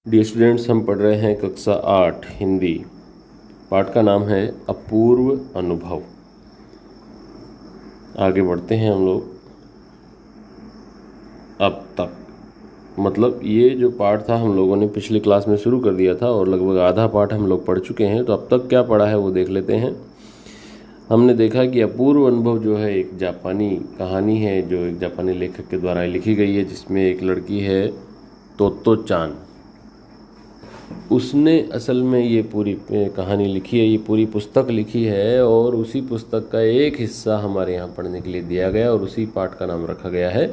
Dear students, हम पढ़ रहे हैं कक्षा 8 हिंदी। पाठ का नाम है अपूर्व अनुभव। आगे बढ़ते हैं हम लोग। अब तक मतलब ये जो पाठ था हम लोगों ने पिछली क्लास में शुरू कर दिया था और लगभग आधा पाठ हम लोग पढ़ चुके हैं। तो अब तक क्या पढ़ा है वो देख लेते हैं। हमने देखा कि अपूर्व अनुभव जो है एक जापानी कहानी है जो एक जापानी लेखक के द्वारा लिखी गई है, जिसमें एक लड़की है तोतो चान। उसने असल में ये पूरी कहानी लिखी है, ये पूरी पुस्तक लिखी है और उसी पुस्तक का एक हिस्सा हमारे यहाँ पढ़ने के लिए दिया गया और उसी पाठ का नाम रखा गया है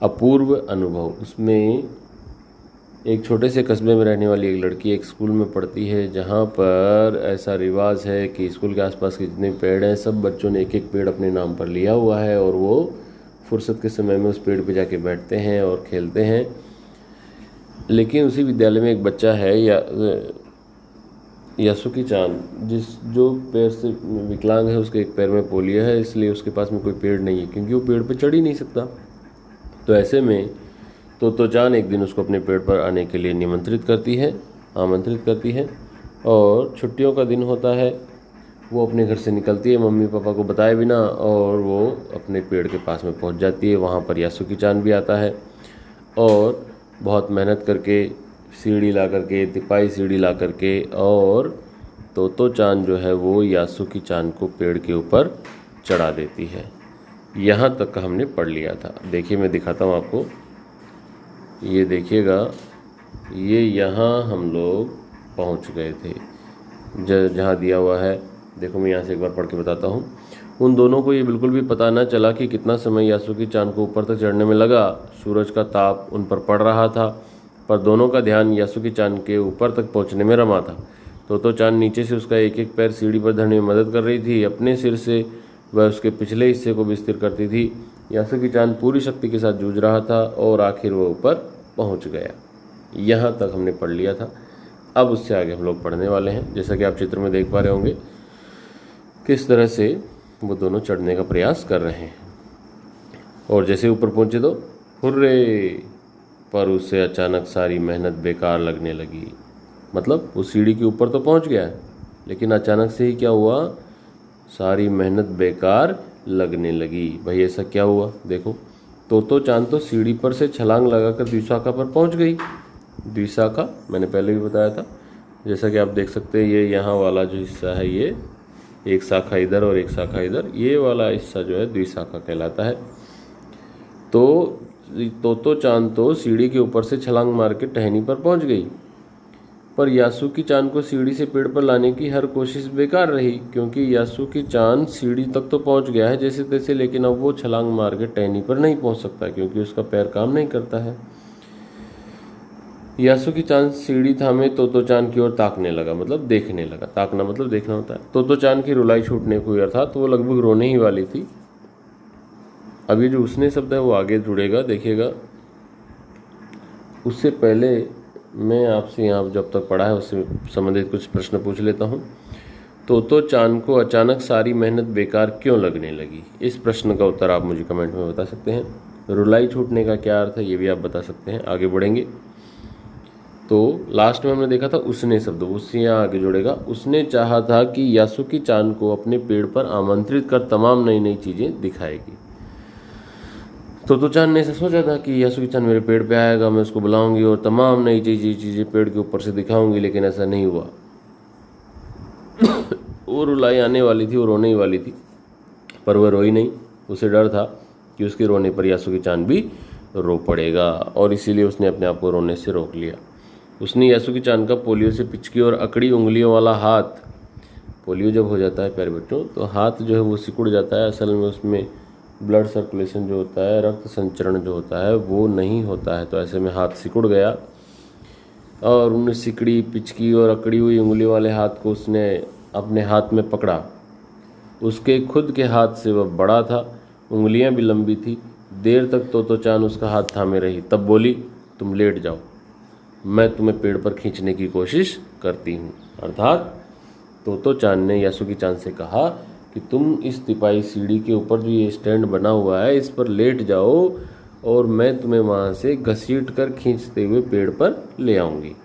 अपूर्व अनुभव। उसमें एक छोटे से कस्बे में रहने वाली एक लड़की एक स्कूल में पढ़ती है, जहाँ पर ऐसा रिवाज है कि स्कूल के आसपास के जितने पेड़ हैं सब बच्चों ने एक एक पेड़ अपने नाम पर लिया हुआ है और वो फुर्सत के समय में उस पेड़ पे जाके बैठते हैं और खेलते हैं। लेकिन उसी विद्यालय में एक बच्चा है यासुकी चान, जो पैर से विकलांग है, उसके एक पैर में पोलियो है, इसलिए उसके पास में कोई पेड़ नहीं है क्योंकि वो पेड़ पे चढ़ ही नहीं सकता। तो ऐसे में तो चान एक दिन उसको अपने पेड़ पर आने के लिए आमंत्रित करती है और छुट्टियों का दिन होता है। वो अपने घर से निकलती है मम्मी पापा को बताए बिना और वो अपने पेड़ के पास में पहुंच जाती है। वहाँ पर यासुकी चान भी आता है और बहुत मेहनत करके सीढ़ी ला करके, तिपाई सीढ़ी ला करके, और तोतो चान जो है वो यासुकी चान को पेड़ के ऊपर चढ़ा देती है। यहाँ तक का हमने पढ़ लिया था। देखिए मैं दिखाता हूँ आपको, ये देखिएगा, ये यहाँ हम लोग पहुँच गए थे जहाँ दिया हुआ है। देखो मैं यहाँ से एक बार पढ़ के बताता हूँ। उन दोनों को ये बिल्कुल भी पता न चला कि कितना समय यासुकी चान को ऊपर तक चढ़ने में लगा। सूरज का ताप उन पर पड़ रहा था, पर दोनों का ध्यान यासुकी चान के ऊपर तक पहुंचने में रमा था। तो चान नीचे से उसका एक एक पैर सीढ़ी पर धरने में मदद कर रही थी। अपने सिर से वह उसके पिछले हिस्से को भी स्थिर करती थी। यासुकी चान पूरी शक्ति के साथ जूझ रहा था और आखिर वह ऊपर पहुँच गया। यहाँ तक हमने पढ़ लिया था। अब उससे आगे हम लोग पढ़ने वाले हैं। जैसा कि आप चित्र में देख पा रहे होंगे किस तरह से वो दोनों चढ़ने का प्रयास कर रहे हैं। और जैसे ऊपर पहुंचे तो हुर्रे, पर उसे अचानक सारी मेहनत बेकार लगने लगी। मतलब वो सीढ़ी के ऊपर तो पहुंच गया है, लेकिन अचानक से ही क्या हुआ, सारी मेहनत बेकार लगने लगी। भाई ऐसा क्या हुआ? देखो, तो चांद तो सीढ़ी पर से छलांग लगाकर द्विशाखा पर पहुंच गई। द्विशाखा मैंने पहले भी बताया था। जैसा कि आप देख सकते हैं, ये यहाँ वाला जो हिस्सा है, ये एक शाखा इधर और एक शाखा इधर, ये वाला हिस्सा जो है द्विशाखा कहलाता है। तो चांद तो सीढ़ी के ऊपर से छलांग मार के टहनी पर पहुंच गई, पर यासुकी चान को सीढ़ी से पेड़ पर लाने की हर कोशिश बेकार रही, क्योंकि यासुकी चान सीढ़ी तक तो पहुंच गया है जैसे तैसे, लेकिन अब वो छलांग मार के टहनी पर नहीं पहुंच सकता क्योंकि उसका पैर काम नहीं करता है। यासुकी चान सीढ़ी थामे तो चान की ओर ताकने लगा, मतलब देखने लगा। ताकना मतलब देखना होता है। तो चान की रुलाई छूटने को हुई, अर्थात वो लगभग रोने ही वाली थी। अब ये जो उसने शब्द है वो आगे जुड़ेगा, देखिएगा। उससे पहले मैं आपसे यहाँ जब तक पढ़ा है उससे संबंधित कुछ प्रश्न पूछ लेता हूँ। तो चान को अचानक सारी मेहनत बेकार क्यों लगने लगी? इस प्रश्न का उत्तर आप मुझे कमेंट में बता सकते हैं। रुलाई छूटने का क्या अर्थ है ये भी आप बता सकते हैं। आगे बढ़ेंगे तो लास्ट में हमने देखा था उसने शब्द, उससे यहाँ आगे जुड़ेगा। उसने चाहा था कि यासुकी चान को अपने पेड़ पर आमंत्रित कर तमाम नई नई चीज़ें दिखाएगी। तो चान ने ऐसा सोचा था कि यासुकी चान मेरे पेड़ पे आएगा, मैं उसको बुलाऊंगी और तमाम नई चीज़ें पेड़ के ऊपर से दिखाऊंगी, लेकिन ऐसा नहीं हुआ। वो रुलाई आने वाली थी, वो रोने ही वाली थी, पर वह रोई नहीं। उसे डर था कि उसके रोने पर यासुकी चान भी रो पड़ेगा और इसीलिए उसने अपने आप को रोने से रोक लिया। उसने यासुकी चान का पोलियो से पिचकी और अकड़ी उंगलियों वाला हाथ, पोलियो जब हो जाता है प्यारे बच्चों तो हाथ जो है वो सिकुड़ जाता है। असल में उसमें ब्लड सर्कुलेशन जो होता है, रक्त संचरण जो होता है वो नहीं होता है, तो ऐसे में हाथ सिकुड़ गया और उन सिकड़ी, पिचकी और अकड़ी हुई उंगली वाले हाथ को उसने अपने हाथ में पकड़ा। उसके खुद के हाथ से वह बड़ा था, उंगलियां भी लंबी थी। देर तक तो चान उसका हाथ थामे रही, तब बोली, तुम लेट जाओ, मैं तुम्हें पेड़ पर खींचने की कोशिश करती हूँ। अर्थात तो चान ने यासुकी चान से कहा कि तुम इस तिपाई सीढ़ी के ऊपर जो ये स्टैंड बना हुआ है इस पर लेट जाओ और मैं तुम्हें वहाँ से घसीट कर खींचते हुए पेड़ पर ले आऊँगी।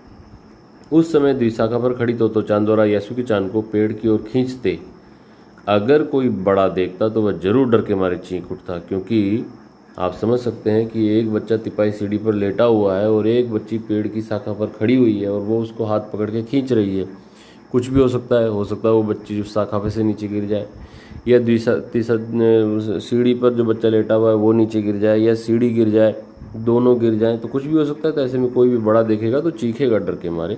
उस समय द्विशाखा पर खड़ी तोतोचान द्वारा यासुकी चान को पेड़ की ओर खींचते अगर कोई बड़ा देखता तो वह जरूर डर के मारे चीख उठता, क्योंकि आप समझ सकते हैं कि एक बच्चा तिपाही सीढ़ी पर लेटा हुआ है और एक बच्ची पेड़ की शाखा पर खड़ी हुई है और वो उसको हाथ पकड़ के खींच रही है। कुछ भी हो सकता है वो बच्ची जो शाखा पे से नीचे गिर जाए, या सीढ़ी पर जो बच्चा लेटा हुआ है वो नीचे गिर जाए, या सीढ़ी गिर जाए, दोनों गिर जाएं, तो कुछ भी हो सकता है। तो ऐसे में कोई भी बड़ा देखेगा तो चीखेगा डर के मारे।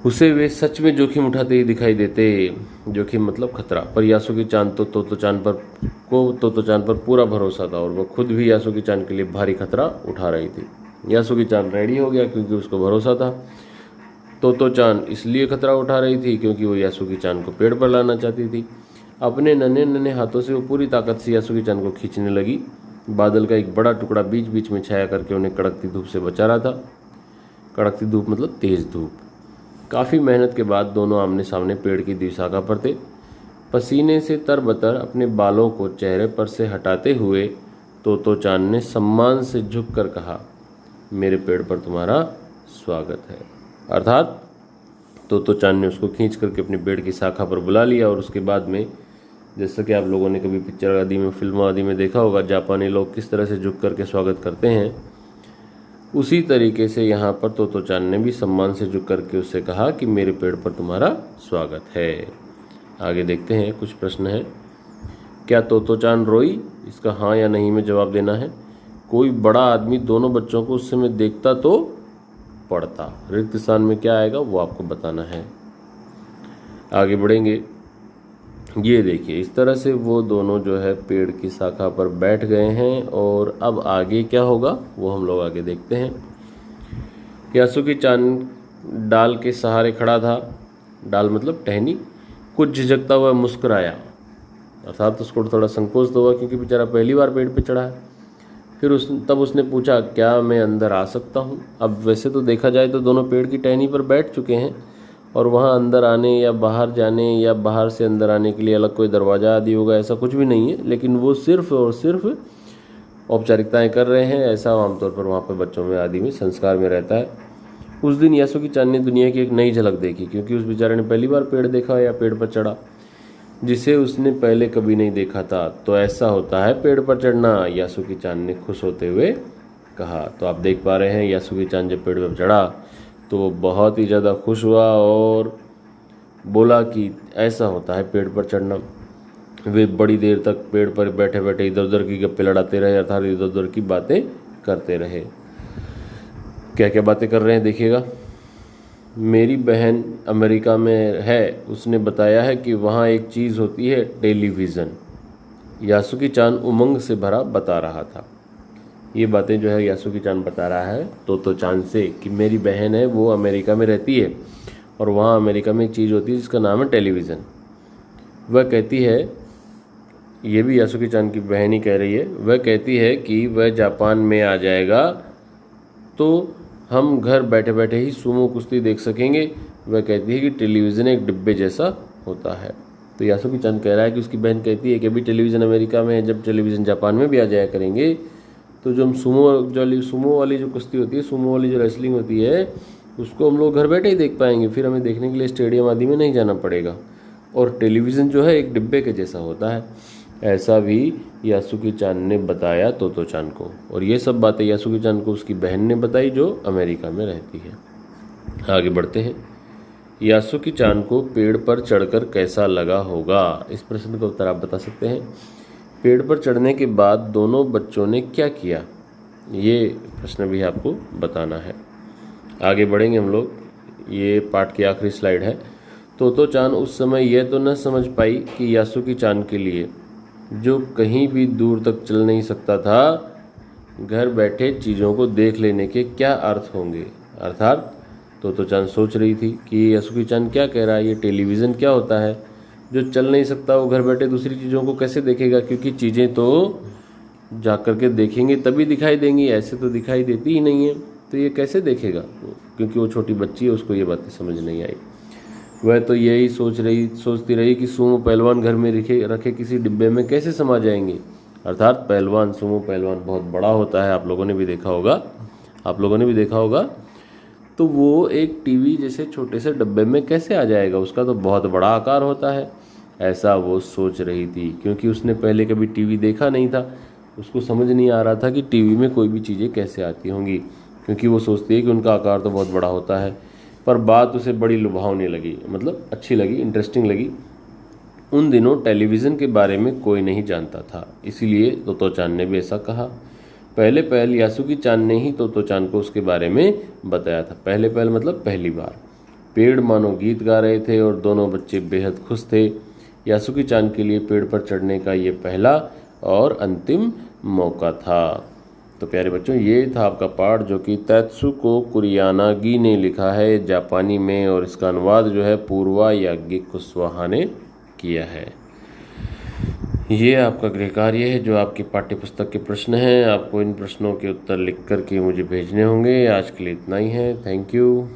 उसे वे सच में जोखिम उठाते ही दिखाई देते। जोखिम मतलब खतरा। पर यासुकी चान तो तोतोचान पर पूरा भरोसा था और वह खुद भी यासुकी चान के लिए भारी खतरा उठा रही थी। यासुकी चान रेडी हो गया क्योंकि उसको भरोसा था। तोतोचान इसलिए खतरा उठा रही थी क्योंकि वो यासुकी चान को पेड़ पर लाना चाहती थी। अपने नन्हे नन्हे हाथों से वो पूरी ताकत से यासुकी चान को खींचने लगी। बादल का एक बड़ा टुकड़ा बीच बीच में छाया करके उन्हें कड़कती धूप से बचा रहा था। कड़कती धूप मतलब तेज धूप। काफ़ी मेहनत के बाद दोनों आमने सामने पेड़ की द्विशाखा पर थे। पसीने से तरबतर अपने बालों को चेहरे पर से हटाते हुए तोतोचान ने सम्मान से झुककर कहा, मेरे पेड़ पर तुम्हारा स्वागत है। अर्थात तोतोचान ने उसको खींच करके अपने पेड़ की शाखा पर बुला लिया और उसके बाद में, जैसा कि आप लोगों ने कभी पिक्चर आदि में, फिल्मों आदि में देखा होगा, जापानी लोग किस तरह से झुक करके स्वागत करते हैं, उसी तरीके से यहाँ पर तोतोचान ने भी सम्मान से झुक करके उससे कहा कि मेरे पेड़ पर तुम्हारा स्वागत है। आगे देखते हैं, कुछ प्रश्न है। क्या तोतोचान रोई? इसका हाँ या नहीं में जवाब देना है। कोई बड़ा आदमी दोनों बच्चों को उस समय देखता तो पड़ता। रिक्त स्थान में क्या आएगा वो आपको बताना है। आगे बढ़ेंगे। ये देखिए, इस तरह से वो दोनों जो है पेड़ की शाखा पर बैठ गए हैं और अब आगे क्या होगा वो हम लोग आगे देखते हैं। यासुकी चान डाल के सहारे खड़ा था। डाल मतलब टहनी। कुछ झिझकता हुआ मुस्कुराया, अर्थात उसको थोड़ा संकोच तो हुआ क्योंकि बेचारा पहली बार पेड़ पे चढ़ा है। फिर तब उसने पूछा, क्या मैं अंदर आ सकता हूँ? अब वैसे तो देखा जाए तो दोनों पेड़ की टहनी पर बैठ चुके हैं और वहाँ अंदर आने या बाहर जाने या बाहर से अंदर आने के लिए अलग कोई दरवाज़ा आदि होगा, ऐसा कुछ भी नहीं है। लेकिन वो सिर्फ और सिर्फ औपचारिकताएं कर रहे हैं। ऐसा आमतौर पर वहाँ पर बच्चों में आदि में संस्कार में रहता है। उस दिन यासुकी चान ने दुनिया की एक नई झलक देखी, क्योंकि उस बेचारे ने पहली बार पेड़ देखा या पेड़ पर चढ़ा, जिसे उसने पहले कभी नहीं देखा था। तो ऐसा होता है पेड़ पर चढ़ना, यासुकी चान ने खुश होते हुए कहा। तो आप देख पा रहे हैं यासुकी चान जब पेड़ पर चढ़ा तो वो बहुत ही ज़्यादा खुश हुआ और बोला कि ऐसा होता है पेड़ पर चढ़ना। वे बड़ी देर तक पेड़ पर बैठे बैठे इधर उधर की गप्पे लड़ाते रहे, अर्थात इधर उधर की बातें करते रहे। क्या क्या बातें कर रहे हैं देखिएगा। मेरी बहन अमेरिका में है, उसने बताया है कि वहाँ एक चीज़ होती है, टेलीविज़न। यासुकी चान उमंग से भरा बता रहा था। ये बातें जो है यासुकी चान बता रहा है तोतोचान से कि मेरी बहन है, वो अमेरिका में रहती है और वहाँ अमेरिका में एक चीज़ होती है जिसका नाम है टेलीविज़न। वह कहती है, ये भी यासुकी चान की बहन ही कह रही है, वह कहती है कि वह जापान में आ जाएगा तो हम घर बैठे बैठे ही सुमो कुश्ती देख सकेंगे। वह कहती है कि टेलीविज़न एक डिब्बे जैसा होता है। तो यासुकी चान कह रहा है कि उसकी बहन कहती है कि अभी टेलीविज़न अमेरिका में है, जब टेलीविज़न जापान में भी आ जाया करेंगे तो जो हम सुमो वाली जो कुश्ती होती है, सुमो वाली जो रेसलिंग होती है, उसको हम लोग घर बैठे ही देख पाएंगे। फिर हमें देखने के लिए स्टेडियम आदि में नहीं जाना पड़ेगा। और टेलीविज़न जो है एक डिब्बे के जैसा होता है। ऐसा भी यासुकी चान ने बताया तोतोचान को। और ये सब बातें यासुकी चान को उसकी बहन ने बताई जो अमेरिका में रहती है। आगे बढ़ते हैं। यासुकी चान को पेड़ पर चढ़कर कैसा लगा होगा? इस प्रश्न का उत्तर आप बता सकते हैं। पेड़ पर चढ़ने के बाद दोनों बच्चों ने क्या किया, ये प्रश्न भी आपको बताना है। आगे बढ़ेंगे हम लोग। ये पाठ की आखिरी स्लाइड है। तोतोचान उस समय यह तो न समझ पाई कि यासुकी चान के लिए, जो कहीं भी दूर तक चल नहीं सकता था, घर बैठे चीज़ों को देख लेने के क्या अर्थ होंगे। अर्थात तोतोचान सोच रही थी कि यासुकी चान क्या कह रहा है, ये टेलीविज़न क्या होता है, जो चल नहीं सकता वो घर बैठे दूसरी चीज़ों को कैसे देखेगा, क्योंकि चीज़ें तो जा कर के देखेंगे तभी दिखाई देंगी, ऐसे तो दिखाई देती ही नहीं है, तो ये कैसे देखेगा। क्योंकि वो छोटी बच्ची है, उसको ये बातें समझ नहीं आई। वह तो यही सोचती रही कि सुमो पहलवान घर में रखे किसी डिब्बे में कैसे समा जाएंगे। अर्थात पहलवान, सुमो पहलवान बहुत बड़ा होता है, आप लोगों ने भी देखा होगा। तो वो एक टीवी जैसे छोटे से डब्बे में कैसे आ जाएगा, उसका तो बहुत बड़ा आकार होता है। ऐसा वो सोच रही थी, क्योंकि उसने पहले कभी टीवी देखा नहीं था। उसको समझ नहीं आ रहा था कि टीवी में कोई भी चीज़ें कैसे आती होंगी, क्योंकि वो सोचती है कि उनका आकार तो बहुत बड़ा होता है। पर बात उसे बड़ी लुभावनी लगी, मतलब अच्छी लगी, इंटरेस्टिंग लगी। उन दिनों टेलीविज़न के बारे में कोई नहीं जानता था, इसीलिए तोतो-चान ने भी ऐसा कहा। पहले पहल यासुकी-चान ने ही तोतो-चान को उसके बारे में बताया था। पहले पहल मतलब पहली बार। पेड़ मानो गीत गा रहे थे और दोनों बच्चे बेहद खुश थे। यासुकी-चान के लिए पेड़ पर चढ़ने का ये पहला और अंतिम मौका था। तो प्यारे बच्चों, ये था आपका पाठ जो कि तेत्सुको कुरियानागी ने लिखा है जापानी में, और इसका अनुवाद जो है पूर्वा याज्ञिक कुशवाहा ने किया है। ये आपका गृह कार्य है जो आपकी पाठ्य पुस्तक के प्रश्न हैं। आपको इन प्रश्नों के उत्तर लिख करके मुझे भेजने होंगे। आज के लिए इतना ही है। Thank you.